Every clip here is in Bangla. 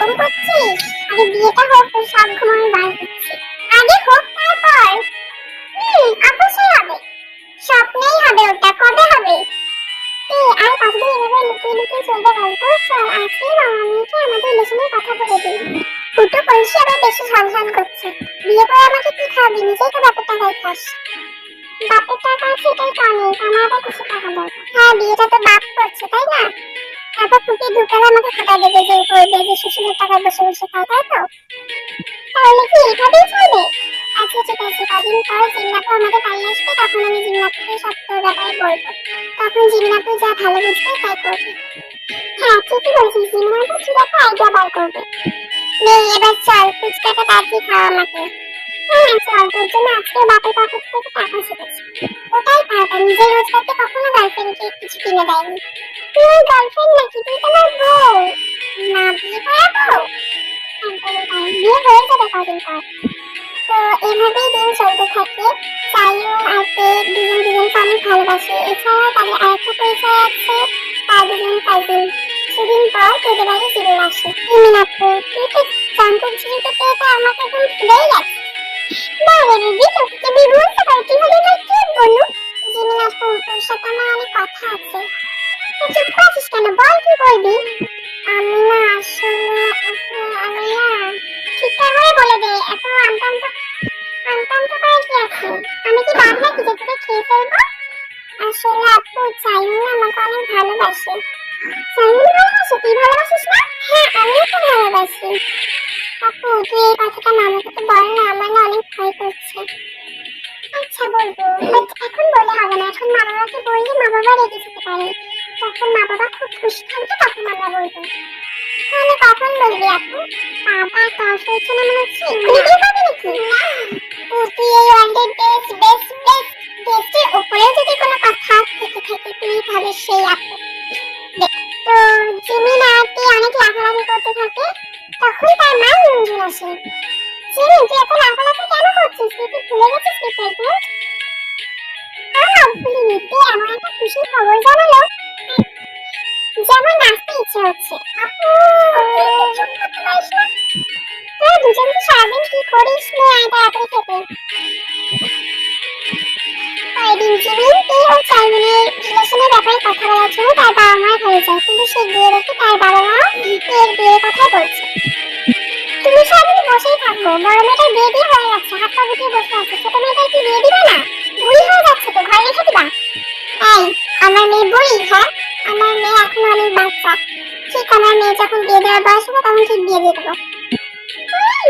এরকম করছিস? আগে বিয়েটা হোক, তোর সব ঘুম বার করছি। আগে হোক তারপর। অবশ্যই হবে, স্বপ্নেই হবে। ওটা কবে হবে? আর কতদিন এভাবে লুকিয়ে লুকিয়ে চলবে বলতো? চল আজকে মামাকে আমাদের রিলেশনের কথা বলে দিই। ফুটো কলসি আবার বেশি ঝনঝন করছে। বিয়ে করে আমাকে কি খাওয়াবি? নিজেই তো বাপের টাকায় খাস। বাপের টাকা সেটাই কানে, আমার আবার কিছু টাকা দরকার। হ্যাঁ, বিয়েটা তো বাপ করছে তাই না? তারপর ফুটে দুটারে আমাকে খাতা দেবে যে করবে, যে শ্বশুরের টাকায় বসে বসে খায়, তাই তো? তাহলে কি এভাবেই চলবে? আচ্ছা ঠিক আছে, কদিন পর জিন্নাপু আমাদের বাড়ি আসবে, তখন আমি জিন্নাপুকে সব তোর ব্যাপারে বলবো। তখন জিন্নাপু যা ভালো বুঝবে তাই করবে। হ্যাঁ ঠিকই বলছিস, জিন্নাপু ঠিক একটা আইডিয়া বার করবে। নে এবার চল, ফুচকাটা তাড়াতাড়ি খাওয়া আমাকে। হ্যাঁ চল, তোর জন্য আজকে বাপের পকেট থেকে টাকা ছেড়েছি। ওটাই পারবে, নিজের রোজগারকে কখনো গার্লফ্রেন্ডকে কিছু কিনে দেয়নি। তুই ওর গার্লফ্রেন্ড নাকি? তুই তোমার বউ না, বিয়ে করাবো। বিয়ে হয়ে যাবে কদিন পর। তো এভাবেই দিন চলতে থাকে। সাইয়ুম আর তে দুজন দুজনকে অনেক ভালোবাসে। এছাড়াও তাদের আরেকটা পরিচয় আছে, তার দুজন কাজিন। দুদিন পর তোদের বাড়ি জিরুর আসে। মিনাপু, তুই তো জানতো জিরুকে পেয়ে তো আমাকে একদম ভুলেই গেছে। না রে দিদি, তোকে কি আমি বলতে পারি কিভাবে ভাই কি বলু? জিমিনাপু, তোর সাথে আমার অনেক কথা আছে। তুই চুপ করেছিস কেন? বল কি বলবি? আমি না আসলে আমি না ঠিকঠাক করে বলে দে। এত আমতা আমতা করে কি আছে? আমি কি বাদ নাকি যে তোকে খেয়ে ফেলবো? আসলে আপু, চাইনি আমাকে অনেক ভালোবাসে। চাইনি ভালোবাসে? তুই ভালোবাসিস না? হ্যাঁ আমিও তো ভালোবাসি। আপু তুই এই কথাটা মামাকে তো বল না, আমার না অনেক ভয় করছে। আচ্ছা বলবো, বাট এখন বলে হবে না। এখন মা বাবাকে বললে মা বাবা রেগে যেতে পারে। তখন মা বাবা খুব খুশি থাকবে, তখন আমরা বলবো। তাহলে কখন বলবি আপু? বাবা টস হয়েছে না মনে হচ্ছে, এক্ষুনি বিয়ে করবি নাকি? না তুই এই ওয়ার্ল্ডের বেস্ট বেস্ট বেস্ট বেস্টের উপরেও যদি কোনো কথা থেকে থাকে তুই তাহলে সেই আপু। দেখ তো জিমিন আরতি অনেক লাফালাফি করতে থাকে, তখন তার মা রঞ্জন আসে। জিমিন তুই এত লাফালাফি কেন করছিস? তুই কি ভুলে গেছিস তুই প্রেগনেন্ট? ভুলিনি। তুই এমন একটা খুশির খবর জানালো যে আমার নাচতে ইচ্ছে হচ্ছে। আপু চুপ করতে পারিস না? তোরা দুজন কি সারাদিন কি করিস? নে আয় তাড়াতাড়ি খেতে। কয়েকদিন জিমিন তুই ও চাইমিনের রিলেশনের ব্যাপারে কথা বলার জন্য তার বাবা মার ঘরে যায়, কিন্তু সে গিয়ে দেখে তার বাবা মা এর বিয়ের কথা বলছে। তুমি সারাদিন বসেই থাকো, বড় মেয়েটার বিয়ে দিয়ে হয়ে যাচ্ছে, হাত পা গুটিয়ে বসে আছে। ছোট মেয়েটার কি বিয়ে দিবে না? বুড়ি হয়ে যাচ্ছে তো, ঘরে রেখে দিবা? এই আমার মেয়ে বুড়ি? হ্যাঁ আমার মেয়ে এখন অনেক বাচ্চা। ঠিক আমার মেয়ে যখন বিয়ে দেওয়ার বয়স হবে তখন ঠিক বিয়ে দিয়ে দেবো।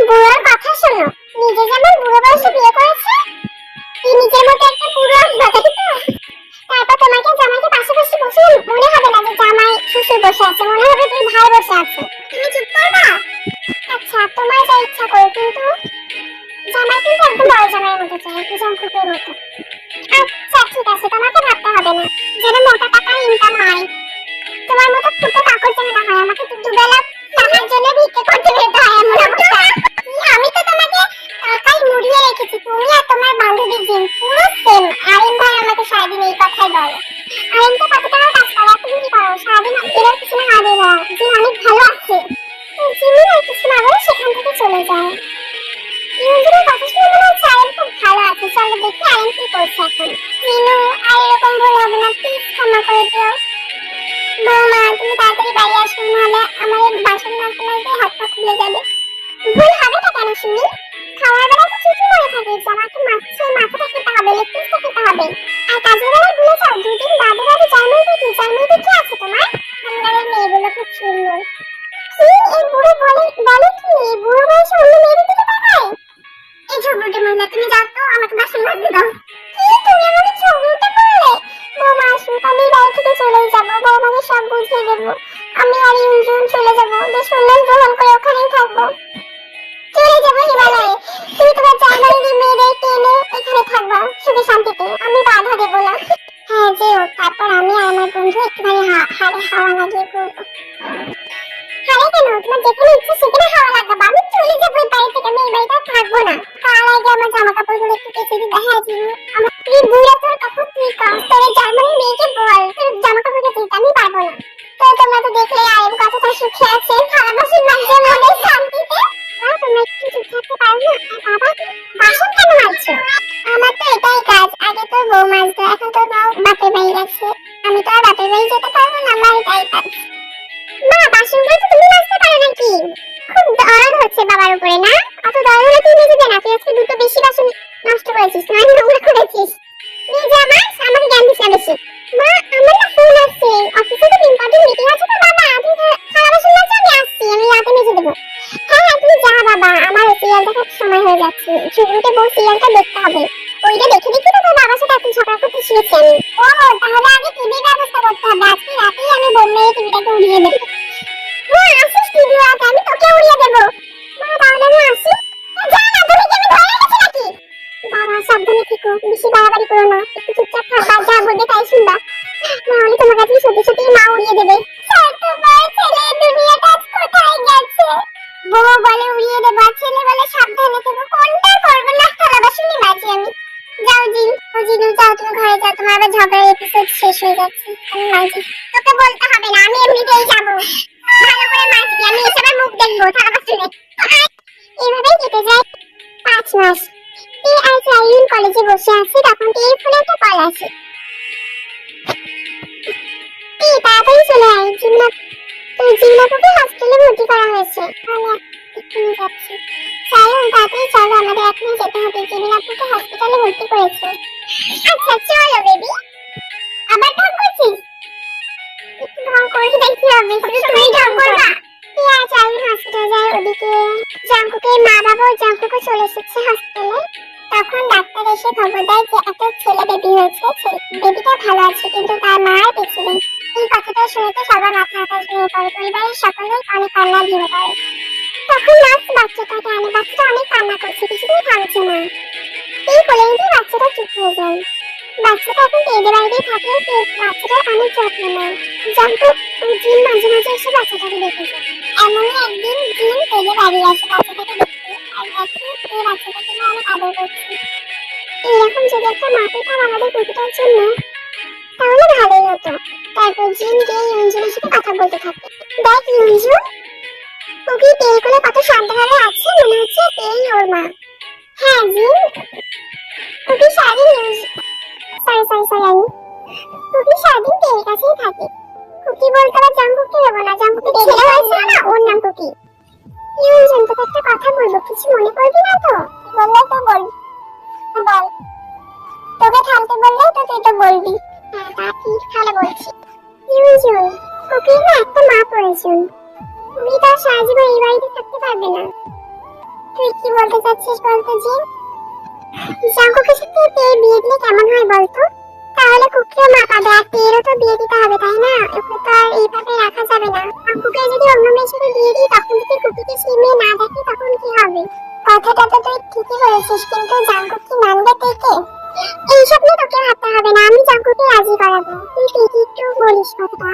বুড়োর কথা শোনো, নিজে যেমন বুড়ো বয়সে বিয়ে করেছে, তুই নিজের মতো একটা বুড়ো বাতাবি তো। তারপর তোমাকে জামাইকে পাশাপাশি বসে মনে হবে না যে জামাই শ্বশুর বসে আছে, মনে হবে তুই ভাই বসে আছে। তুমি চুপ করবা? আচ্ছা তোমার যা ইচ্ছা করো, কিন্তু জামাই কিন্তু একদম বড় জামাইয়ের মতো চাই, একটু জঙ্কুকের মতো। আচ্ছা ঠিক আছে, তোমাকে ভাবতে হবে না, যেন মোটা টাকা ইনকাম হয়। তোমার মতো ফুটো কাপড় যেন না হয়, আমাকে তো দুবেলা টাকার জন্য ভিক্ষে করতে যেতে হয় এমন অবস্থা। আমি তো তোমাকে টাকায় মুড়িয়ে রেখেছি, তুমি আর তোমার বান্ধবী জিন পুরো সেম। আরিন ভাই আমাকে সারাদিন এই কথাই বলে। আরিন তো কত টাকা কাজ করে, তুমি কি করো? সারাদিন এর কিছু না হারিয়ে দাও। জিন অনেক ভালো আছে। জিমিন আর কিছু না বলে সেখান থেকে চলে যায়। ইউজুরের কথা শুনে মনে হচ্ছে আরিন খুব ভালো আছে। চলো দেখি আরিন কি করছে এখন। মিনু আর এরকম ভুল হবে না, প্লিজ ক্ষমা করে দিও। বৌমা তুমি তাড়াতাড়ি বাড়ি আসো, নাহলে আমার এই বাসন মাজতে মাজতে হাত পা খুলে যাবে। ভুল হবে না কেন শুনি? খাওয়ার বেলা তো ঠিকই মনে থাকে যে আমাকে মাথাটা খেতে হবে, লেগ পিসটা খেতে হবে। আর কাজের বেলা ভুলে যাও। দুদিন বাদে বাদে জার্মানিতে কি কি আছে তোমার? আমাদের মেয়েগুলো খুব সুন্দর। কি এই বুড়ো বলে কি? এই বুড়ো বয়সে অন্য মেয়েদের দিকে তাকায়? এই ঝগড়ুটে মহিলা, তুমি যাও তো, আমাকে বাসন মাজতে দাও। কি তুমি আমাকে ঝগড়ুটে বললে? বৌমা আসুক, আমি বাড়ি থেকে চলেই যাবো, বৌমাকে সব বুঝিয়ে দেবো। আমি আর ইউজুন চলে যাবো, বেশ সন্ন্যাস গ্রহণ করে ওখানেই থাকবো। চলে যাবো হিমালয়ে। তুমি তোমার জার্মানির মেয়েদের টেনে এখানে থাকবা সুখে শান্তিতে, আমি বাধা দেবো না। হ্যাঁ যেও, তারপর আমি আর আমার বন্ধু একটুখানি হাড়ে হাওয়া লাগিয়ে ঘুরবো। হারে কেন? তোমার যেখানে ইচ্ছে সেখানে হাওয়া লাগাবো। আমি চলে যাবো এই বাড়ি থেকে, আমি এই বাড়িতে থাকবো না। কাল আগে আমার জামা কাপড়গুলো একটু কেচে দিবে। হ্যাঁ জিনু, আমার তুই বুড়া, তোর কাপড় তুই কর। তোর জার্মানির মেয়েকে বল তোর জামা কাপড় কেচে দিতে, আমি পারবো না। তো তোমরা তো দেখলে আরেক কতটা সুখে আছে, থালা বাসন মাজতে মনে সবার উপরে না? অত দরদ হলে তুই নিজে দে না, তুই আজকে দুটো বেশি বাসন নষ্ট করেছিস, মানে নোংরা করেছিস। নিয়ে যা মা, আমাকে জ্ঞান দিস না বেশি। মা আমার না ফোন আছে, অফিসে তো ইম্পর্টেন্ট মিটিং আছে তো বাবা, তুই থালা বাসন মাজা, আমি আসছি, আমি রাতে মেজে দেবো। হ্যাঁ হ্যাঁ তুই যা বাবা, আমার সিরিয়াল দেখার সময় হয়ে যাচ্ছে, ঝুমুতে বউ সিরিয়ালটা দেখতে হবে। ওইটা দেখে দেখে তো তোর বাবার সাথে এখন ঝগড়া করতে শিখেছি আমি। ও তাহলে আগে টিভির ব্যবস্থা করতে হবে, আজকে রাতেই আমি বোম মেরে টিভিটাকে উড়িয়ে দেবো। হ্যাঁ আসিস টিভি ওয়াতে, আমি তোকে উড়িয়ে দেবো। মা তাহলে আমি আসি। যা না, তুমি কি আমি ধরে রেখেছি নাকি? বাবা সাবধানে থেকো, বেশি বাড়াবাড়ি করো না, একটু চুপচাপ থাকবা, যা বলবে তাই শুনবা, নাহলে তোমার কাছে সত্যি সত্যি মা উড়িয়ে দেবে। তোমার ছেলে দুনিয়াটা আজ কোথায় গেছে? বউ বলে উড়িয়ে দেবো, আর ছেলে বলে সাবধানে থেকো, কোনটা করবো না? থালা বাসনই মাজি আমি। যাও জিন, ও জিনু যাও, তুমি ঘরে যাও, তোমার আবার ঝগড়ার এপিসোড শেষ হয়ে যাচ্ছে, আমি মাজি। তোকে বলতে হবে না, আমি এমনিতেই যাবো, ভালো করে মাজি, আমি এসবে মুখ দেখবো থালা বাসনে। এভাবেই কেটে যায় 5 মাস। আর চাইল্ড কলেজে বসে আছি, তখন টেলিফোনে একটা কল আসে। তাড়াতাড়ি চলে আয়, জিমনাপুকে হসপিটালে ভর্তি করা হয়েছে। আমি এক্ষুনি যাচ্ছি। সায়ন তাড়াতাড়ি চলো, আমাদের এখনই যেতে হবে, জিমনাপুকে হসপিটালে ভর্তি করেছে। আচ্ছা চলো বেবি। আবার ঢং করছিস? ঢং করে দেখি হবে, তুমি ঢং করবা? চাইল্ড হসপিটাল যায়, ওদিকে জাঙ্কুকের মা বাবা ও জাঙ্কুকও চলে এসেছে হসপিটালে। তখন ডাক্তার এসে খবর দেয় যে একটা ছেলে বেবি হয়েছে, বেবিটা ভালো আছে কিন্তু তার মা আর বেঁচে নেই। এই কথাটা শুনতে সবার মাথা আকাশ ভেঙে পড়ে, পরিবারের সকলেই অনেক কান্না ভেঙে পড়ে। তখন নার্স বাচ্চাটাকে আনে, বাচ্চাটা অনেক কান্না করছে, কিছুতেই থামছে না। এই কোলে নিয়ে বাচ্চাটা চুপ হয়ে যায়। বাচ্চাটা এখন পেটে বাইরেই থাকে, বাচ্চাটার অনেক যত্ন নেয়। জাঙ্কুক জিন মাঝে মাঝে এসে বাচ্চাটাকে দেখে যায়। এমনই একদিন জিন পেটে বাড়ি আসে বাচ্চাটাকে দেখতে, আর দেখে এই বাচ্চাটাকে অনেক আদর করছে। এরকম যদি একটা মা পেতাম আমাদের কুকুরটার জন্য তাহলে ভালোই হতো। তারপর জিন গিয়ে ইউনজুনের সাথে কথা বলতে থাকে। দেখ ইউনজুন, কুকি তেল করে কত শান্তভাবে আছে, মনে হচ্ছে এই ওর মা। হ্যাঁ জিন, কুকি সারাদিন কুকি সারাদিন তেল কাছেই থাকে। কুকি বলতে আবার জাঙ্কুককে দেবো না, জাঙ্কুকের ছেলে হয়েছিল না, ওর নাম কুকি। ইউনজুন তোকে একটা কথা বলবো, কিছু মনে করবি না তো? বললে তো বল, বল। তোকে থামতে বললেই তো তুই তো বলবি। হ্যাঁ তা ঠিক, তাহলে বলছি। ইউজুন, কুকির না একটা মা প্রয়োজন, কুকি তার সারা জীবন এই বাড়িতে থাকতে পারবে না। তুই কি বলতে চাচ্ছিস বলতো জিন? জাঙ্কুকের সাথে তের বিয়ে দিলে কেমন হয় বলতো? তাহলে কুকিও মা পাবে, আর তেরও তো বিয়ে দিতে হবে তাই না? ওকে তো আর এইভাবে রাখা যাবে না। জাঙ্কুকে যদি অন্য মেয়ের সাথে বিয়ে দিই, তখন যদি কুকিকে সেই মেয়ে না দেখে তখন কি হবে? কথাটা তো তুই ঠিকই বলেছিস, কিন্তু জাঙ্কুক কি মানবে তেকে? এইসব নিয়ে তোকে ভাবতে হবে না, আমি জাঙ্কুকে রাজি করাবো, তুই ঠিকই একটু বলিস কথাটা।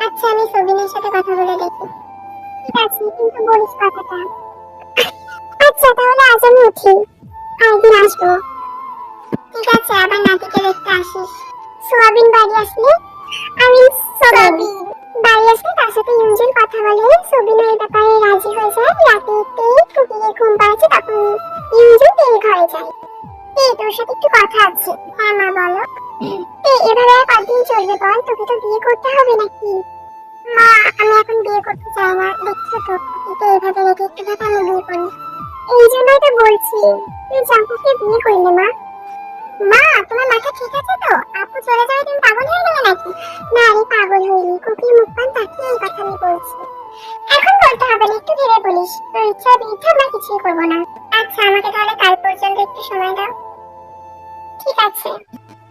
আচ্ছা আমি সবিনের সাথে কথা বলে দেখি। ঠিক আছে কিন্তু বলিস কথাটা। আচ্ছা তাহলে আজ আমি উঠি, আরেকদিন আসবো। ঠিক আছে, আবার নাতিকে দেখতে আসিস। সোয়াবিন বাড়ি আসলে, আমি সোয়াবিন বাড়ি আসলে তার সাথে ইউনজুন কথা বলে, সবিনও এই ব্যাপারে রাজি হয়ে যায়। রাতে কুকিকে ঘুম পাড়াচ্ছে, তখন ইউনজুন তেল ঘরে যায়। তোর সাথে একটু কথা আছে। হ্যাঁ মা বলো। এভাবে আর কতদিন চলবে বল? তোকে তো বিয়ে করতে হবে নাকি? মা আমি এখন বিয়ে করতে চাই না, দেখছো তো কুকিকে এইভাবে রেখে কিভাবে আমি বিয়ে করি। এই জন্যই তো বলছি তুই জাঙ্কুককে বিয়ে করলে মা। মা তোমার মাথা ঠিক আছে তো? আপু চলে যাবে তুমি পাগল হয়ে গেলে নাকি? না রে পাগল হইনি, কুকির মুখ পান তাকিয়ে এই কথা আমি বলছি। এখন বলতে হবে না, একটু ভেবে বলিস, তোর ইচ্ছা বিরুদ্ধে আমরা কিছুই করবো না। আচ্ছা আমাকে তাহলে কাল পর্যন্ত একটু সময় দাও। ঠিক আছে,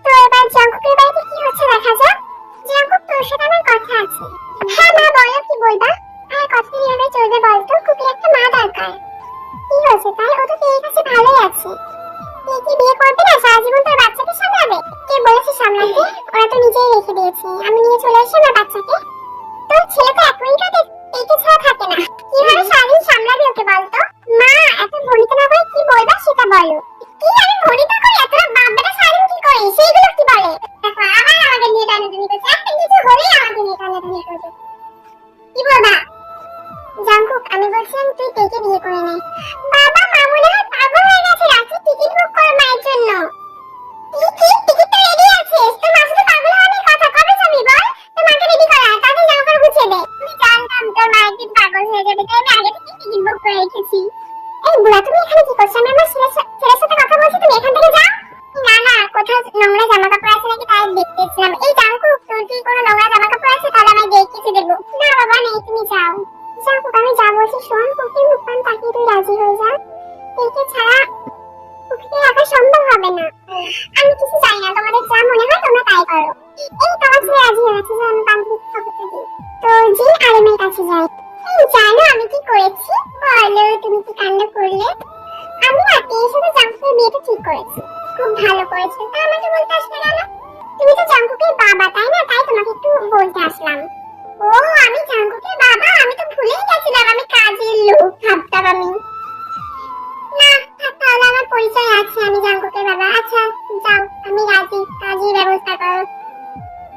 তো এবার জাঙ্কুকের বাড়িতে কি হচ্ছে দেখা যাক। জাঙ্কুক তোর সাথে আমার কথা আছে। হ্যাঁ মা বলো কি বলবা? আর কতদিন এভাবে চলবে বলতো? কুকির একটা মা দরকার। কি হয়েছে তাই? ও তো তের কাছে ভালোই আছে। তুই কি বিয়ে করবি না? সারা জীবন তোর বাচ্চাকে সামলাবে? কে বলেছে সামলাতে? ওরা তো নিজেই রেখে দিয়েছে, আমি নিয়ে চলে এসে আমার বাচ্চাকে। তোর ছেলে তো 1 মিনিটও তেকে ছাড়া থাকে না, কিভাবে সারাদিন সামলাবি ওকে বলতো? মা এত ভনিতা না করে কি বলবা সেটা বলো। কি আমি ভনিতা করি? তোরা বাপ বেটা সারাদিন কি করি সেইগুলো কি বলে? দেখো আবার আমাকে নিয়ে টানাটানি করছে, একটা কিছু হলেই আমাকে নিয়ে টানাটানি করবে। কি বলবা? জাঙ্কুক আমি বলছিলাম তুই তেকে বিয়ে করে নে। বাবা মা মনে হয় পাগল হয়ে গেছে, রাতে টিকিট বুক কর মায়ের জন্য। টিকিট তো রেডি আছে, তোর মা শুধু পাগল হওয়ার কথা। কবে যাবি বল? তোর মাকে রেডি করা, তাতে জামা কাপড় পৌঁছে দে। আমি জানতাম তোর মা একদিন পাগল হয়ে যাবে, তাই আমি আগে থেকে টিকিট বুক করে রেখেছি। এই বুড়া, তুমি এখানে কি করছো? আমি আমার ছেলের সাথে কথা বলছি, তুমি এখান থেকে যাও। না না, কোথাও নোংরা জামা কাপড় আছে নাকি তাই দেখতেছিলাম। এই জাঙ্কুক, তোর কি কোনো নোংরা জামা কাপড় আছে? তাহলে আমি দেখতে দেবো। না বাবা নেই, তুমি যাও। জাঙ্কুক, আমি যা বলছি শোন, কুকির মুখপান তাকিয়ে তুই রাজি হয়ে যা। একে ছাড়া কুকিকে রাখা সম্ভব হবে না। আমি কিছু চাই না, তোমাদের যা মনে হয় তোমরা তাই করো। এই তোমার ছেলে রাজি হয়েছে যে আমি পান্তিক খবরটা দিই। তো জি আরেমের কাছে যাই। এই জানো আমি কি করেছি? বলো তুমি কি কাণ্ড করলে? আমি আত্মীয়ের সাথে জাঙ্কুকের বিয়েটা ঠিক করেছি। খুব ভালো করেছো, তা আমাকে বলতে আসলে কেন? তুমি তো জাঙ্কুকের বাবা তাই না, তাই তোমাকে একটু বলতে আসলাম। ও আমি জাঙ্কুকের বাবা? আমি তো ভুলেই গেছিলাম, আমি কাজের লোক ভাবতাম আমি। না তাহলে আমার পরিচয় আছে, আমি জাঙ্কুকের বাবা। আচ্ছা যাও, আমি রাজি, কাজের ব্যবস্থা করো।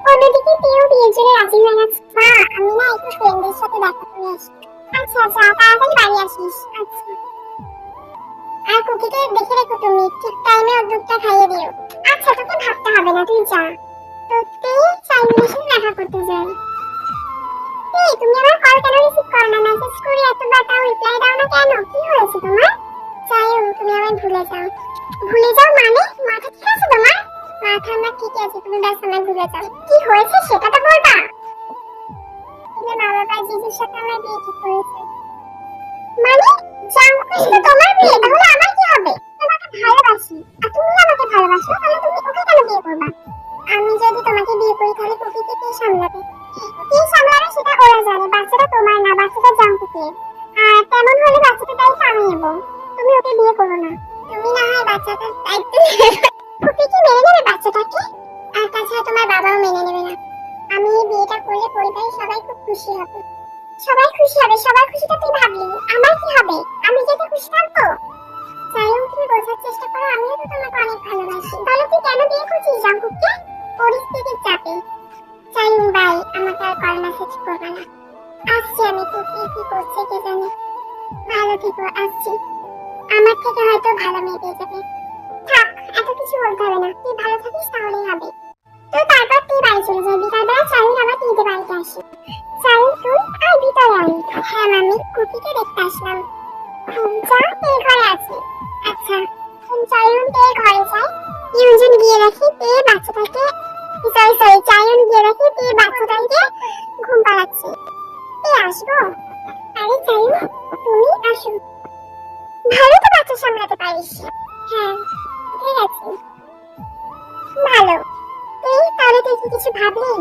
অন্যদিকে তেও বিয়ের জন্য রাজি হয়ে গেছে। মা আমি না একটু ফ্রেন্ডের সাথে দেখা করে আসি। আচ্ছা আচ্ছা, তাড়াতাড়ি বাড়ি আসিস। আচ্ছা, আর কুকিকে দেখে রেখো, তুমি ঠিক টাইমে ওর দুধটা খাইয়ে দিও। আচ্ছা তোকে ভাবতে হবে না, তুই যা। তোকে সাইমনের সাথে দেখা করতে যাই। এই তুমি আমার কল কেন রিসিভ করো না? মেসেজ করি এতবার, তাও রিপ্লাই দাও না কেন? কি হয়েছে তোমার? চাইও তুমি আমায় ভুলে যাও। ভুলে যাও মানে? মাথা ঠিক আছে তোমার? মাথা আমার ঠিক আছে, তুমি ব্যাস আমায় ভুলে যাও। কি হয়েছে সেটা তো বলবা। তুমি মা বাবা জিজুর সাথে আমার বিয়ে ঠিক করেছে। মানে জাঙ্কুকের সাথে তোমার বিয়ে? তাহলে আমার কি হবে? তোমাকে ভালোবাসি আর তুমি আমাকে ভালোবাসো, তাহলে তুমি ওকে কেন বিয়ে করবা? আমি যদি তোমাকে বিয়ে করি তাহলে কুকিকে কে সামলাবে? কে সামলাবে সেটা ওরা জানে। বাচ্চাটা তোমার না, বাচ্চাটা জাঙ্কুকের। আর তেমন হলে বাচ্চাটার দায়িত্ব আমি নেব। তুমি ওকে বিয়ে করো না। তুমি না হয় বাচ্চাটার দায়িত্ব নেবে। কুকি কি মেনে নেবে বাচ্চাটাকে? আর তাছাড়া তোমার বাবাও মেনে নেবে না। আমি এই বিয়েটা করলে পরিবারের সবাই খুব খুশি হবে। সবাই খুশি হবে? সবার খুশিটা তুই ভাবলি, আমার কি হবে? আমি যেতে খুশি থাকবো? চাইও তুমি বোঝার চেষ্টা করো, আমিও তো তোমাকে অনেক ভালোবাসি। তাহলে তুই কেন বিয়ে করছিস জাঙ্কুককে? পরিস্থিতির চাপে। চাইও বাই, আমাকে আর কল মেসেজ করবে না। আসছি আমি, কুকি কি করছে কে জানে। ভালো থেকো, আসছি। আমার থেকে হয়তো ভালো মেয়ে পেয়ে যাবে। থাক, এত কিছু বলতে হবে না, তুই ভালো থাকিস তাহলেই হবে। তো তারপর তুই বাড়ি চলে যাই। বিকালবেলা চাইও আবার তুই বাড়িতে আসি। চাইও তুই আর ভিতরে আয়। হ্যাঁ মামি, কুকিকে দেখতে আসলাম। যা, এই ঘরে আছে। আচ্ছা চাইও তে ঘরে যায়। ইউজন গিয়ে রাখি তে বাচ্চাটাকে, সরি চাইও গিয়ে রাখি তে বাচ্চাটাকে ঘুম পাড়াচ্ছে। তে আসবো? আরে চাইও তুমি আসো। ভালো তো বাচ্চা সামলাতে পারিস। হ্যাঁ ঠিক আছে, ভালো। এই তাহলে তুই কি কিছু ভাবলি?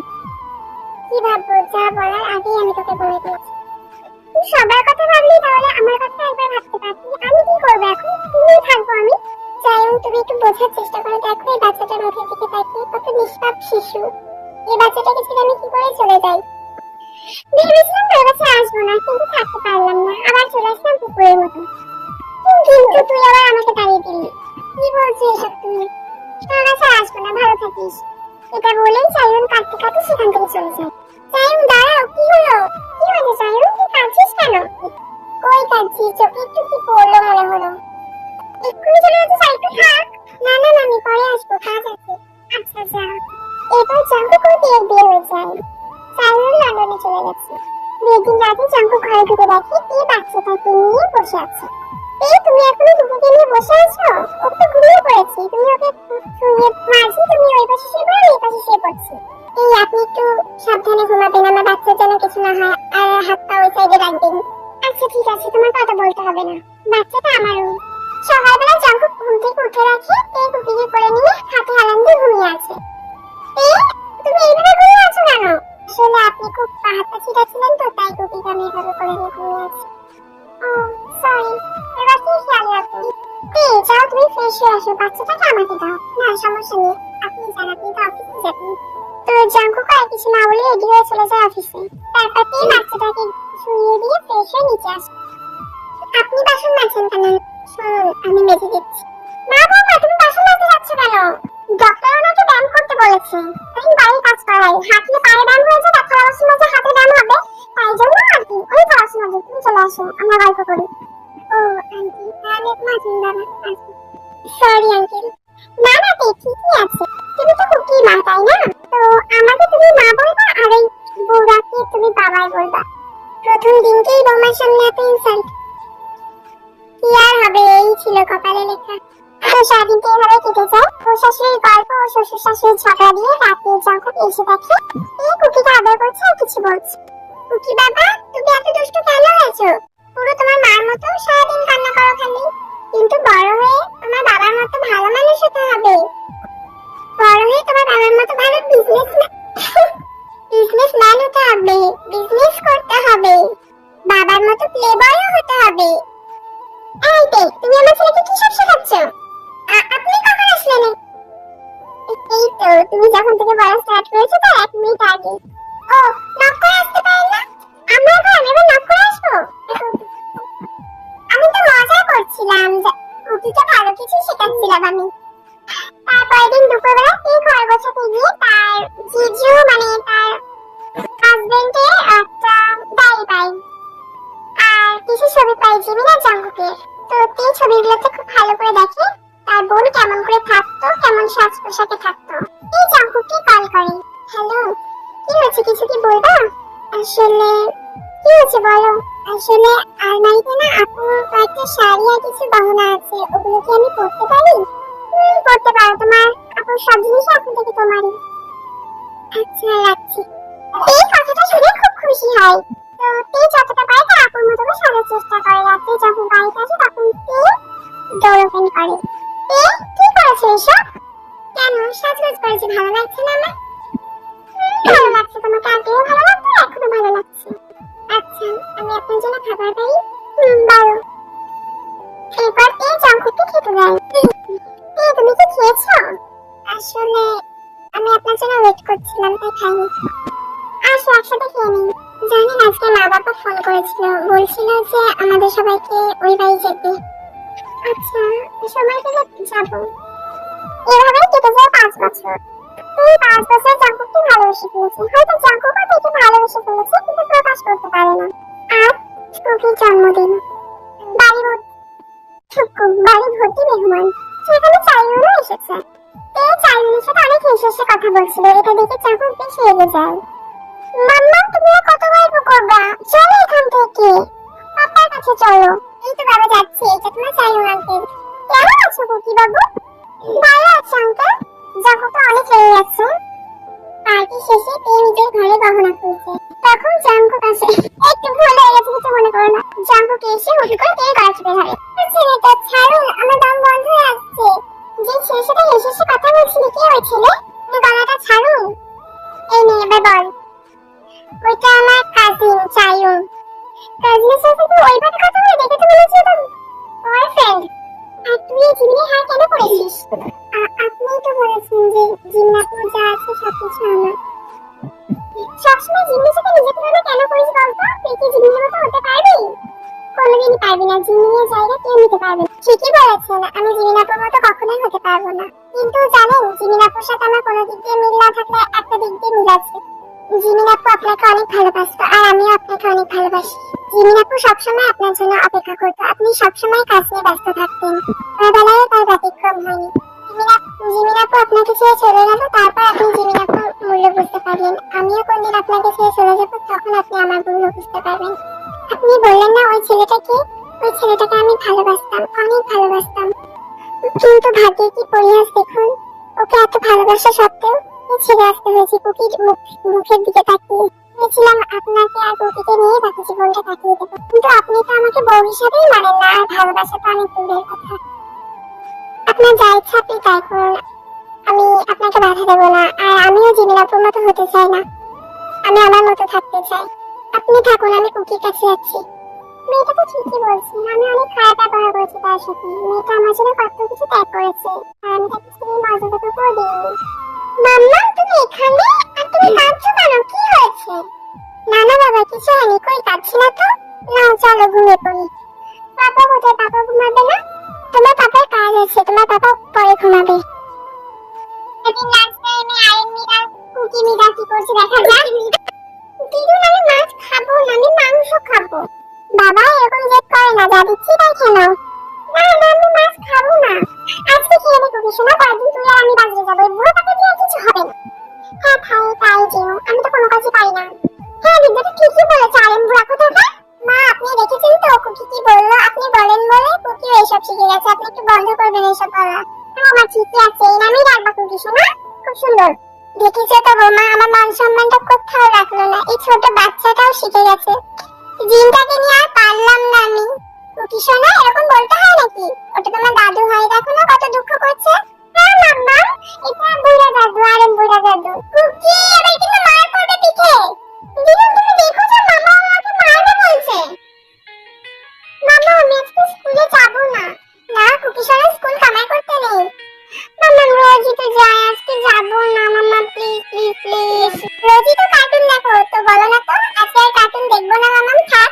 কি ভাববো, যা বলার আগেই আমি তোকে বলে দিয়েছি। তুই সবার কথা ভাবলি, তাহলে আমার কথা একবার ভাবতে পারতি। আমি কি করবো এখন? তুমি থাকবো আমি। যাই হোক, তুমি একটু বোঝার চেষ্টা করে দেখো এই বাচ্চাটার মুখের দিকে তাকিয়ে, কত নিষ্পাপ শিশু। এই বাচ্চাটাকে ছেড়ে আমি কি করে চলে যাই? ভেবেছিলাম তোর কাছে আসবো না, কিন্তু থাকতে পারলাম না, আবার চলে আসলাম পুকুরের মতো। কিন্তু তুই আবার আমাকে তাড়িয়ে দিলি। কি বলছিস এসব তুই? তোর কাছে আসবো না, ভালো থাকিস। এটা বলেই চাইরুন কাঁদতে কাঁদতে সেখান থেকে চলে যায়। চাইরুন দাঁড়াও, কি হলো? কি হয়েছে চাইরুন? তুই কাঁদছিস কেন? কই কাঁদছি, চোখে একটু কি পড়লো মনে হলো। এক্ষুনি চলে যেতে চাই, একটু থাক। না না আমি পরে আসবো, কাজ আছে। আচ্ছা যা। এবার জাঙ্কুকের বিয়ে হয়ে যায়। চাইরুন লন্ডনে চলে গেছে। বিয়ের দিন রাতে জাঙ্কুক ঘরে ঢুকে দেখে এই বাচ্চাটাকে নিয়ে বসে আছে। এই তুমি এখনো কুকুরকে নিয়ে বসে আছো? ওকে তো ঘুমিয়ে পড়েছি, তুমি ওকে শুয়ে মাঝি, তুমি ওই পাশে শুয়ে পড়ো, এই পাশে শুয়ে পড়ছি। এই আপনি একটু সাবধানে ঘুমাবেন, আমার বাচ্চার যেন কিছু না হয়, আর হাত পা ওই সাইডে রাখবেন। আচ্ছা ঠিক আছে, তোমার কথা বলতে হবে না, বাচ্চাটা আমারই। সকালবেলা জাঙ্কুক ঘুম থেকে উঠে রাখে এই কুকিকে কোলে নিয়ে হাতে হালান দিয়ে ঘুমিয়ে আছে। এই তুমি এইভাবে ঘুমিয়ে আছো কেন? আসলে আপনি খুব হাত ছিটা ছিলেন তো, তাই কুকিকে আমি এইভাবে কোলে নিয়ে ঘুমিয়ে আছি। ও সরি, এবার কি খেয়াল রাখুন। এই যাও, তুমি ফ্রেশ হয়ে আসো, বাচ্চাটাকে আমাকে দাও। না সমস্যা নেই, আপনি যান, আপনি তো অফিসে যাবেন। তো জাঙ্কুক আর কিছু না বলে রেডি হয়ে চলে যায় অফিসে। তারপর দিয়ে বাচ্চাটাকে শুইয়ে দিয়ে ফ্রেশ হয়ে নিচে আসে। আপনি বাসন মাজছেন কেন? শুনুন আমি মেজে দিচ্ছি। না বাবা, তুমি বাসন মাজতে যাচ্ছ কেন? ডক্টর ওনাকে ব্যায়াম করতে বলেছে, আমি বাড়ির কাজ করাই। হাঁটলে পায়ে ব্যায়াম হয়ে যায়, থালা বাসন মাজে হাতে ব্যায়াম হবে, তাই জন্য আর কি। ওই থালা বাসন মাজে, তুমি চলে আসো, আমরা গল্প করি। ও আন্টি, তাহলে মাজুন বাবা। Sorry uncle. না না তে ঠিকই আছে, তুমি তো কুকি মা তাই না? তো আমাকে তুমি মা বলবা, আর ওই বউরাকে তুমি বাবাই বলবা। প্রথম দিনকেই বৌমার সামনে এত ইনসাল্ট, কি আর হবে, এই ছিল কপালে লেখা। তো সারাদিনটা এভাবে কেটে যায়। ও শাশুড়ির গল্প ও শ্বশুর শাশুড়ির ঝগড়া দিয়ে রাতে যখন এসে দেখে এই কুকিকে আদর করছে আর কিছু বলছে। কুকি বাবা, তুমি এত দুষ্ট কেন হয়েছো? পুরো তোমার মার মতো সারাদিন কান্না করো খালি। কিন্তু বড় হয়ে তোমার বাবার মতো ভালো মানুষ হতে হবে। বড় হয়ে তোমার বাবার মতো ভালো বিজনেসম্যান হতে হবে, বিজনেস করতে হবে, বাবার মতো প্লেবয়ও হতে হবে। এই দেখ, তুমি আমার ছেলেকে কি সব শেখাচ্ছ? আপনি কখন আসলেন? এই তো তুমি যখন থেকে বলা স্টার্ট করেছো তার 1 মিনিট আগে। ও, নক করে আসতে পারেন না? আমরা এখন এবার নক করে আসবো? আমি তো মজা করছিলাম, কুকিকে ভালো কিছু শেখাচ্ছিলাম আমি। তারপরের দিন দুপুরবেলা এই ঘর গোছাতে গিয়ে তার জিজু মানে তার হাজবেন্ডের একটা ডায়েরি পাই আর কিছু ছবি পাই জিমিন আর জাঙ্কুকের। তো এই ছবিগুলোতে খুব ভালো করে দেখে তার বোন কেমন করে থাকতো, কেমন সাজ পোশাকে থাকতো। এই জাঙ্কুককে কল করে, হ্যালো কি হয়েছে, কিছু কি বলবা? আসলে কি হয়েছে বলো। আসলে আলমারিতে না আপু কয়েকটা শাড়ি আর কিছু গহনা আছে, ওগুলো কি আমি পরতে পারি? পরতে পারো, তোমার আপুর সব জিনিস এখন থেকে তোমারই। আচ্ছা রাখছি। এই কথাটা শুনে খুব খুশি হয়। তো তে যতটা পারে তার আপুর মতো করে সাজার চেষ্টা করে। রাতে যখন বাড়িতে আসে তখন তে ডোর ওপেন করে। তে কি করেছো এসব? কেন সাজগোজ করেছি, ভালো লাগছে না আমার? ভালো লাগছে, তোমাকে আগেও ভালো লাগতো, এখনো ভালো লাগছে। আচ্ছা আমি আপনার জন্য খাবার পাই? বলো। এরপর তে জাঙ্কুককে খেতে দেয়। তে তুমি কি খেয়েছো? আসলে আমি আপনার জন্য ওয়েট করছিলাম তাই খাইনি। আসো একসাথে খেয়ে নিই। জানেন আজকে মা বাবা ফোন করেছিল, বলছিল যে আমাদের সবাইকে ওই বাড়ি যেতে। আচ্ছা সময় পেলে যাবো। এভাবেই কেটে যায় 5 বছর। এই 5 বছর জাঙ্কুককে ভালোবেসে ফেলেছে। হয়তো জাঙ্কুকও তাকে ভালোবেসে ফেলেছে কিন্তু প্রকাশ করতে পারে না। আর কুকির জন্মদিন, বাড়ি ভর্তি মেহমান, সেখানে চাইরুনও এসেছে। এই চাইরুনের সাথে অনেক হেসে হেসে কথা বলছিল, এটা দেখে জাঙ্কুক বেশ রেগে যায়। মাম্মা তুমি আর কত গল্প করবা, চলো এখান থেকে, পাপার কাছে চলো। এই তো বাবা যাচ্ছে, এটা তোমার চাইরুন আঙ্কেল। কেমন আছো কুকি বাবু? ভালো আছি আঙ্কেল। জাঙ্কুক তো অনেক রেগে গেছে। পার্টি শেষে তে নিজের ঘরে গহনা খুলছে, তখন জাঙ্কুক আসে। একটু ভুল হয়ে গেছে, কিছু মনে করো না। জাঙ্কুক এসে হুট করে তে গলা টিপে ধরে। ছেলেটা ছাড়ুন, আমার দম বন্ধ হয়ে আসছে। যে ছেলের সাথে হেসে হেসে কথা বলছিলি, কে ওই ছেলে? গলাটা ছাড়ুন। এই নিয়ে এবার বল। ওইটা আমার কাজিন চাইরুন। কাজিনের সাথে তুই ওইভাবে কথা বলে, দেখে তো মনে হচ্ছে তোর বয়ফ্রেন্ড। আর তুই এই জিমিনে হার কেন করেছিস? আপনি তো বলেছেন যে জিন্নাপুর যা আছে সবকিছু আমার। সবসময় জিমিনের সাথে নিজের তুলনা কেন করিস বলতো? তুই কি জিমিনের মতো হতে পারবি? কোনোদিনই পারবি না, জিমিনের জায়গা কেউ নিতে পারবে না। ঠিকই বলেছেন, আমি জিমিনাপুর মতো কখনোই হতে পারবো না। কিন্তু জানেন জিমিনাপুর সাথে আমার কোনো দিক দিয়ে মিল না থাকলে একটা দিক দিয়ে মিল আছে। জিমিন আপু আপনাকে অনেক ভালোবাসতো আর আমিও আপনাকে অনেক ভালোবাসি। জিমিন আপু সবসময় আপনার জন্য অপেক্ষা করতো, আপনি সবসময় কাজ নিয়ে ব্যস্ত থাকতেন, বেলায় তার ব্যতিক্রম হয়নি। জিমিন আপু আপনাকে ছেড়ে চলে গেল, তারপর আপনি জিমিন আপুর মূল্য বুঝতে পারলেন। আমিও কোনদিন আপনাকে ছেড়ে চলে যাবো, তখন আপনি আমার মূল্য বুঝতে পারবেন। আপনি বললেন না ওই ছেলেটাকে, ওই ছেলেটাকে আমি ভালোবাসতাম, অনেক ভালোবাসতাম। কিন্তু ভাগ্যের কি পরিহাস দেখুন, ওকে এত ভালোবাসা সত্ত্বেও ছেড়ে আসতে হয়েছে কুকির মুখের দিকে তাকিয়ে। ভেবেছিলাম আপনাকে আর কুকিকে নিয়ে বাকি জীবনটা কাটিয়ে দেবো, কিন্তু আপনি তো আমাকে বউ হিসাবেই মানেন না, আর ভালোবাসা তো অনেক দূরের কথা। আপনার যা ইচ্ছা আপনি তাই করুন, আমি আপনাকে বাধা দেবো না। আর আমিও জিমিনাপুর মতো হতে চাই না, আমি আমার মতো থাকতে চাই। আপনি থাকুন, আমি কুকির কাছে যাচ্ছি। মেয়েটা তো ঠিকই বলছে, আমি অনেক খারাপ ব্যবহার করেছি তার সাথে। মেয়েটা আমার জন্য কত কিছু ত্যাগ করেছে, আর আমি তাকে সেই মর্যাদাটুকুও দিইনি। মাম্মা তুমি এখানে, আর তুমি কাঁদছো কেন, কি হয়েছে? না না বাবা কিছু হয়নি, কই কাঁদছি না তো। না চলো ঘুমিয়ে পড়ি। পাপা কোথায়? পাপা ঘুমাবে না? তোমার পাপার কাজ আছে, তোমার পাপা পরে ঘুমাবে। এদিন লাঞ্চ টাইমে আয়ন মিরা কুকি মিরা কি করছে দেখা যাক। দিদুন আমি মাছ খাবো না, আমি মাংস খাবো। বাবা এরকম জেদ করে না, যা দিচ্ছি তাই খেয়ে নাও। না না আমি মাছ খাবো না, আজকে খেয়ে দেখো কি শোনা, কয়েকদিন তুই আর আমি বাজারে যাবো, বুড়ো টাকা দিয়ে কিছু হবে না। হ্যাঁ তাই যেও, আমি তো কোনো কাজই পারি না। হ্যাঁ দিদি ঠিকই বলেছে, আরেম বুড়া কোথাকার। মা আপনি দেখেছেন তো কুকি কি বললো? আপনি বলেন বলে কুকি এসব শিখে গেছে। আপনি একটু বন্ধ করবেন এসব বলা। হ্যাঁ মা ঠিকই আছে, এই নামেই রাখবা কুকি শোনা, খুব সুন্দর। দেখেছো তো বৌমা, আমার মান সম্মানটা কোথাও রাখলো না, এই ছোট বাচ্চাটাও শিখে গেছে। জিনটাকে নিয়ে আর পারলাম না আমি। কুকি শোনা এরকম বলতে হয় নাকি? ওটা তোমার দাদু হয়, দেখো না কত দুঃখ করছে। হ্যাঁ মাম্মা, এটা বুড়া দাদু, আরেম বুড়া দাদু। কুকি এবার কিন্তু মার পড়বে পিঠে। দিদুন তুমি দেখো যে মামা আমাকে মারবে বলছে। মামা আমি আজকে স্কুলে যাব না। না কুকি শোনা স্কুল কামাই করতে নেই। মামা রোজই তো যায়, আজকে যাব না মামা, প্লিজ প্লিজ প্লিজ। রোজই তো কার্টুন দেখো, তো বলো না তো আজকে আর কার্টুন দেখবো না মামা, থাক।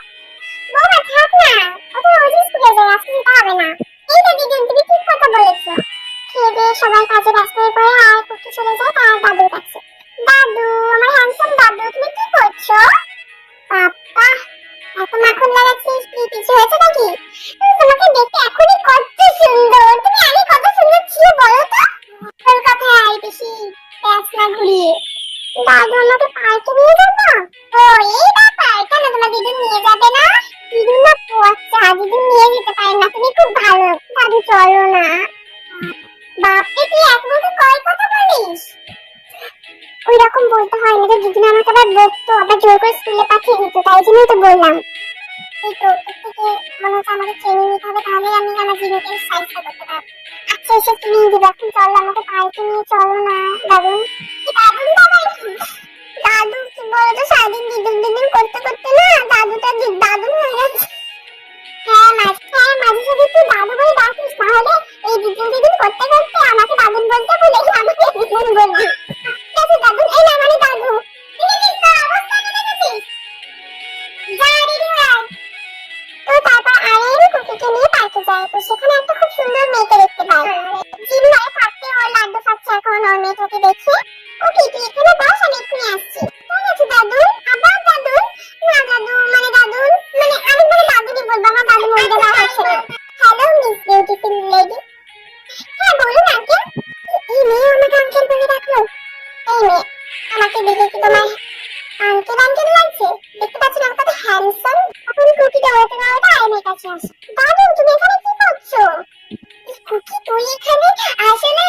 বাবা থাক না, ও তো রোজই স্কুলে যায়, আজকে যেতে হবে না। এই তো দিদুন তুমি ঠিক কথা বলেছো। খেয়ে দিয়ে সবাই কাজে ব্যস্ত হয়ে পড়ে আর কুকি চলে যায় তার দাদুর কাছে। দাদু, আমার হ্যান্ডসাম দাদু, তুমি কি করছো? বাবা এত মাখন লাগাচ্ছিস, কি কিছু হয়েছে নাকি? তোমাকে দেখতে এখনই কত সুন্দর, তুমি আগে কত সুন্দর ছিলে বলো তো। তোর কথায় বেশি প্যাচ না ঘুরিয়ে। দাদু আমাকে পার্কে নিয়ে যাবো? ও এই ব্যাপার, কেন তোমার দিদুন নিয়ে যাবে না? দিদুন না পচা, দিদুন নিয়ে যেতে পারে না, তুমি খুব ভালো। দাদু চলো না। বাপরে তুই এক মুখে কয় কথা বলিস? ওই রকম বলতে হয় না, দিদুন আমাকে আবার বকতো, আবার জোর করে স্কুলে পাঠিয়ে দিত, তাই জন্যই তো বললাম। এই তো থেকে মনে হচ্ছে আমাকে ট্রেনিং নিতে হবে, তাহলে আমি আমার জীবনকে সাহায্য করতে পারবো। আচ্ছা এসে ট্রেনিং দিবে, এখন চলো আমাকে পার্কে নিয়ে চলো না। দাদুন দাদুন দাদা কি দাদু কি বলতো, সারাদিন দিদুন দিদুন করতে করতে না দাদুটা দাদুন হয়ে গেছে। হ্যাঁ মাঝে সাথে তুই দাদু বলে ডাকিস, তাহলে এই দিদুন দিদুন করতে করতে আমাকে দাদুন বলতে ভুলে আমাকে দিদুন বলবি। ঠিক আছে দাদুন, এই না মানে দাদু। দেখেছিস তোর অবস্থা, দেখেছিস? যা রেডি হয়। তো তারপর আরেম কুকিকে নিয়ে পার্কে যায়, তো সেখানে একটা খুব সুন্দর মেয়েকে দেখতে পায়। জিম ঘরে থাকতে ওর লাড্ডু খাচ্ছে এখন ওর মেয়েটাকে দেখে। ওকে তুই এখানে বস, আমি এক্ষুনি আসছি। ঠিক আছে দাদু। আবার দাদু? না দাদু মানে দাদুন মানে আমি মানে দাদুকে বলবো, আমার দাদু মনটা বার হচ্ছে না। Hello miss beautiful lady. হ্যাঁ বলুন আঙ্কেল। এই মেয়ে আমাকে আঙ্কেল বলে ডাকলো। এই মেয়ে আমাকে দেখে কি তোমার আঙ্কেল আঙ্কেল লাগছে? দেখতে পাচ্ছেন আমি কত হ্যান্ডসাম। এখন কুকি দৌড়াতে দৌড়াতে আরেমের কাছে আসে। দাদুন তুমি এখানে কি করছো? কুকি তুই এখানে? আসলে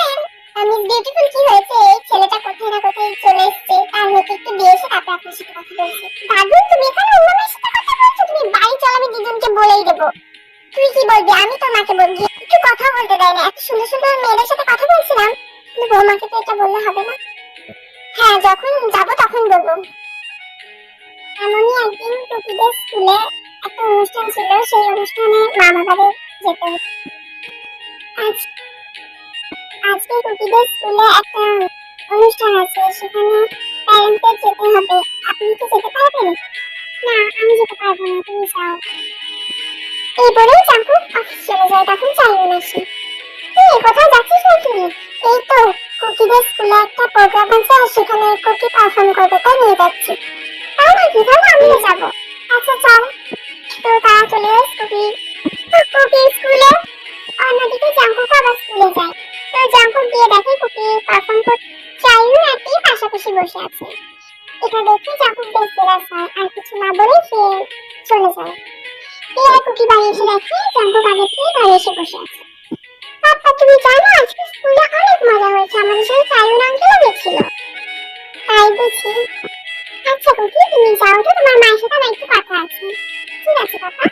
আমি বিউটিফুল কি হয়েছে, এই ছেলেটা কোথায় না কোথায় চলে এসেছে, তার হতে একটু দিয়ে এসে তারপর আপনার সাথে কথা বলছি। দাদুন তুমি এখানে অন্য মেয়ের সাথে কথা বলছো? তুমি বাড়ি চল, আমি দিদুনকে বলেই দেবো। তুই কি বলবি? আমি তো মাকে বলবি, একটু কথা বলতে দেয় না। এত সুন্দর সুন্দর মেয়েদের সাথে কথা বলছিলাম, কিন্তু বৌমাকে তো এটা বললে হবে না। হ্যাঁ যখন যাবো তখন বলবো। এমনই একদিন কুকিদের স্কুলে একটা অনুষ্ঠান ছিল, সেই অনুষ্ঠানে মা বাবাদের যেতে হতো। আজকে কুকিদের স্কুলে একটা অনুষ্ঠান আছে, সেখানে প্যারেন্টদের যেতে হবে। আপনি কি যেতে পারবেন? না আমি যেতে পারবো না, তুমি যাও। এই বলেই চাকু অফিস চলে যায়, তখন চাইও আসে। কোথায় যাচ্ছিস না তুমি? এই তো কুকিদের স্কুলে একটা প্রোগ্রাম আছে, সেখানে কুকি পারফর্ম করবে, তাই নিয়ে যাচ্ছি। তাই নাকি? তাহলে আমিও যাবো। আচ্ছা চল। তো তারা চলে যায় কুকির স্কুলে। অন্যদিকে জাঙ্কুক আবার স্কুলে যায়। তো জাঙ্কুক গিয়ে দেখে কুকি পারফর্ম করছে, চাইও একই পাশাপাশি বসে আছে। এটা দেখে জাঙ্কুক বেশ জেলাস হয়, আর কিছু না বলে সে চলে যায়। আর কুকি বাড়ি এসে দেখে জাঙ্কুক আগে থেকে ঘরে এসে বসে আছে। পাপা তুমি জানো আজকে স্কুলে অনেক মজা হয়েছে, আমাদের সাথে চাইও আঙ্কেলও গেছিল। তাই বুঝি? আচ্ছা কুকি তুমি যাও তো, তোমার মায়ের সাথে আমার একটু কথা আছে। ঠিক আছে পাপা।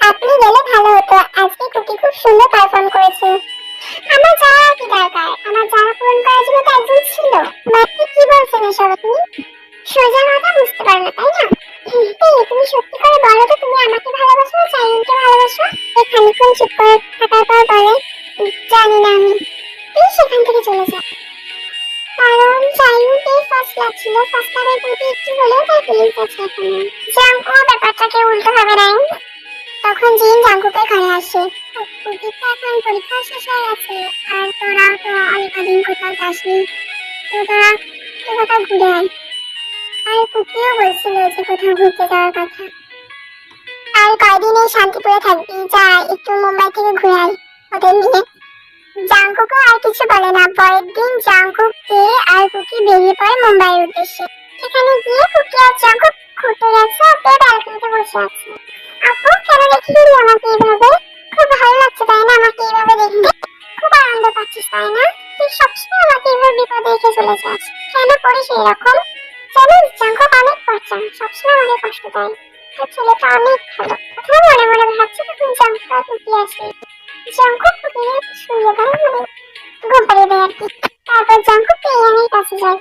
আপনি গেলে ভালো হতো, আজকে কুকি খুব সুন্দর পারফর্ম করেছে। আমার যাওয়ার কি দরকার, আমার যাওয়া পূরণ করার জন্য তো একজন ছিল। আপনি কি বলছেন এসব? আপনি সোজা কথা বুঝতে পারো না তাই না? তুমি সত্যি করে বলো তো, তুমি আমাকে ভালোবাসো না চাইনকে ভালোবাসো? খানিকক্ষণ চুপ করে থাকার পর বলে, জানি না আমি। তুই সেখান থেকে চলে যা। কারণ চাইনকে ফার্স্ট লাগছিল, ফার্স্ট লাভের প্রতি একটু হলেও তার ফিলিংস আছে এখনো। জাঙ্কু ব্যাপারটাকে উল্টো ভাবে নাই। তখন জিন জাঙ্কুকে ঘরে আসে। কুকি তো এখন পরীক্ষা শেষ হয়ে গেছে, আর তোরা তো অনেক দিন কোথাও যাসনি, তো তোরা কোথাও ঘুরে আয়। আর কুকিও বলছিল যে কোথাও ঘুরতে যাওয়ার কথা। আর কয়দিন এই শান্তিপুরে থাকবি, যা একটু মুম্বাই থেকে ঘুরে আয় ওদের নিয়ে। জাঙ্কুকও আর কিছু বলে না। পরের দিন জাঙ্কুককে আর কুকি বেরিয়ে পড়ে মুম্বাইয়ের উদ্দেশ্যে। ঠিক সেখানে গিয়ে কুকি আর জাঙ্কুক ঘুরতে যাচ্ছে আর কেউ ব্যালকনিতে বসে আছে। আপু কেন রেখে দিলি আমাকে এইভাবে? খুব ভালো লাগছে তাই না আমাকে এইভাবে দেখতে? খুব আনন্দ পাচ্ছিস তাই না? তুই সবসময় আমাকে এইভাবে বিপদে রেখে চলে যাস, কেন করিস এরকম? জানিস জাঙ্কুক অনেক পচা, সবসময় আমাকে কষ্ট দেয়। তোর ছেলেটা অনেক ভালো। কথা মনে মনে ভাবছি তখন জাঙ্কুক আর কুকি আসে। জাঙ্কুক কুকিকে শুয়ে দেয়, ঘুম পাড়িয়ে দেয় আর কি। তারপর জাঙ্কুক ইয়ানের কাছে যায়।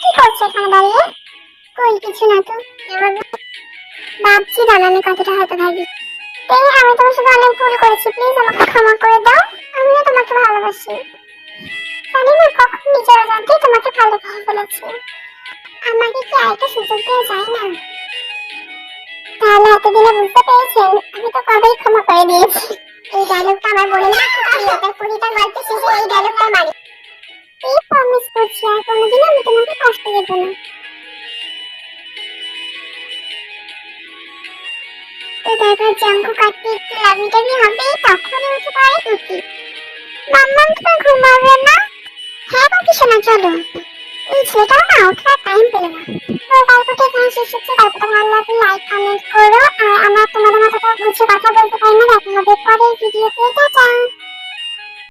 কি করছে এখানে দাঁড়িয়ে? কই কিছু না তো। ভাবছি জানালে কতটা হতভাগী। আমি তোমার সাথে অনেক ভুল করেছি, প্লিজ আমাকে ক্ষমা করে দাও। আমিও তোমাকে ভালোবাসি। জানি না কখন নিজের অজান্তেই তোমাকে ভালোবেসে ফেলেছি। আমাকে কি আরেকটা সুযোগ দেওয়া যায় না? তাহলে এতদিনে বুঝতে পেরেছেন, আমি তো কবেই ক্ষমা করে দিয়েছি। এই ডায়লগটা আমার বলে না, তার পুরিটা গল্প শেষে এই ডায়লগটা মারি। এই প্রমিস করছি আর কোনোদিন আমি তোমাকে কষ্ট দেব না। তো তারপর জাঙ্কুক কাটতে একটু লাভিটাভি হবে, তখনই উঠে পড়ে কুকি। মাম্মাম তোমার ঘুমাবে না? হ্যাঁ বাকি শোনা চলো। এই ছেলেটাও না ওঠার টাইম পেল না। তো গল্পটা এখানে শেষ হচ্ছে। গল্পটা ভালো লাগলে লাইক কমেন্ট করো। আর আমার তোমাদের মতো বুঝে কথা বলতে পারি না, দেখা হবে পরের ভিডিওতে। টাটা।